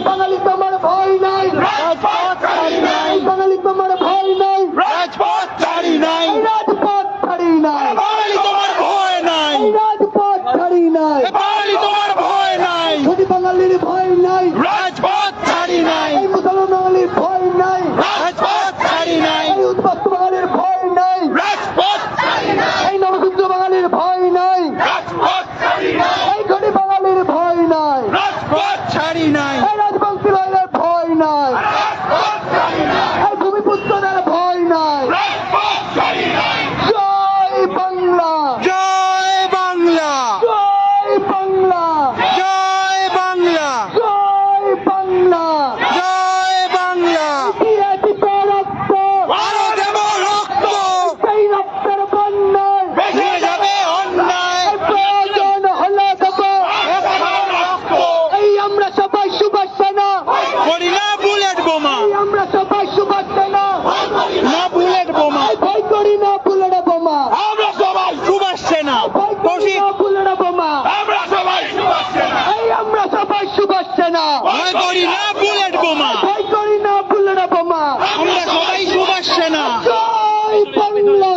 বাঙালি তোমার ভয় নাই, রাজপথ ছাড়ি নাই, বাঙালি তোমার ভয় নাই, রাজপথ ছাড়ি নাই, রাজপথ ছাড়ি নাই, বাঙালি তোমার ভয় নাই, রাজপথ ছাড়ি নাই, বাঙালি তোমার ভয় নাই, যদি বাঙালির ভয় নাই, রাজপথ ছাড়ি নাই, এই মুসলমান বাঙালির ভয় নাই, রাজপথ ছাড়ি নাই, এই উদ্বাস্তু বাঙালির ভয় নাই, রাজপথ ছাড়ি নাই, এই নবসূত্র বাঙালির ভয় নাই, রাজপথ ছাড়ি নাই, এই ঘটি বাঙালির ভয় নাই, রাজপথ ছাড়ি নাই, এই রাজবংশী বাঙালির ভয় নাই, রাজপথ ছাড়ি নাই, এই ভূমিপুত্রদের ভয় নাই। রাজপথ ছাড়ি নাই। জয় বাংলা, জয় বাংলা, জয় বাংলা, জয় বাংলা, জয় বাংলা। জয় বাংলা। দিয়েছি রক্ত, আরো দেব রক্ত, সেই রক্তের বন্যায় বেঁচে যাবে অন্যায়, প্রয়োজন হলে দেব। রক্ত এই আমরা সবাই সুভাষ সেনা, করি না বুলেট বোমা, এই আমরা সবাই সুভাষ সেনা, না বুলেট বোমা, ভয় করি না বুলেট বোমা, আমরা সবাই সুভাষ সেনা, ভয় করি না বুলেট বোমা, আমরা সবাই সুভাষ সেনা, এই আমরা সবাই সুভাষ সেনা, ভয় করি না বুলেট বোমা, ভয় করি না বুলেট বোমা। আমরা সবাই সুভাষ সেনা। জয় বাংলা,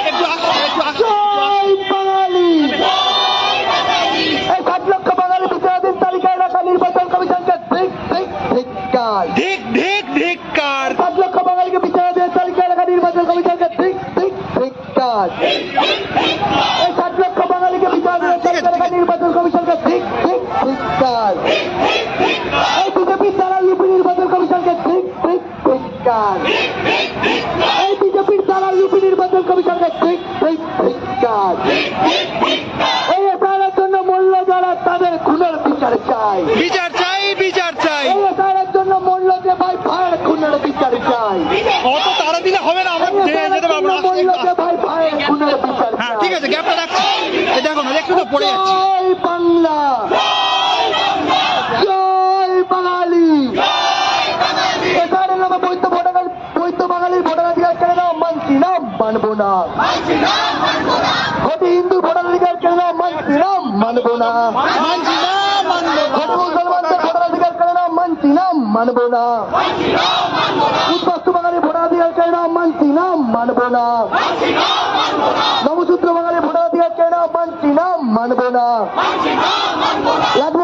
একটু আসতে, একটু আসতে। জয় বাঙালি। এই 7 লক্ষ বাঙালি বিচারাধীন তালিকায় রাখা নির্বাচন কমিশনকে ধিক্কার। ধিক ধিক ধিক্কার, 7 লক্ষ বাঙালিকে বিচারাধীন তালিকায় রাখা নির্বাচন কমিশনকে ধিক্কার। এই 7 লক্ষ বাঙালিকে বিচারাধীন তালিকায় রাখা নির্বাচন কমিশনকে ধিক্কার। এই বিজেপি দ্বারা ইউপি নির্বাচন কমিশনকে ধিক্কার। এই বিজেপির দ্বারা ইউপি নির্বাচন কমিশনকে ধিক্কার। এই এসআইআরের জন্য মূল্য যারা তাদের খুনের বিচার চাই। বিচার চাই, বিচার চাই। এই এসআইআরের জন্য মূল্য যে ভাই ভাইয়ের খুনের বিচার চাই। অত তারা দিলে হবে না, আমরা যেতে পারবো না। মূল্য যে ভাই ভাইয়ের খুনের বিচার হ্যাঁ চাই। ঠিক আছে, গ্যাপটা রাখছি। এই দেখো না, একটু তো পড়ে যাচ্ছি। জয় বাংলা, জয় বাঙালি। এসআইআরের নামে বৈধ বাঙালির ভোটাধিকার কেড়ে নাও, মানছি না, মানবো না। ঘটি হিন্দু ভোটাধিকার কেড়ে নাও, মানছি না, মানবো না। মানছি না, মানবো না। ঘটি মুসলমানদের ভোটাধিকার কেড়ে নাও, মানছি না, মানবো না। উদ্বাস্তু বাঙালি ভোটাধিকার কেড়ে নাও, মানছি না, মানবো না। নবসূত্র বাঙালি ভোটাধিকার কেড়ে নাও, মানছি না, মানবো না। লাগবে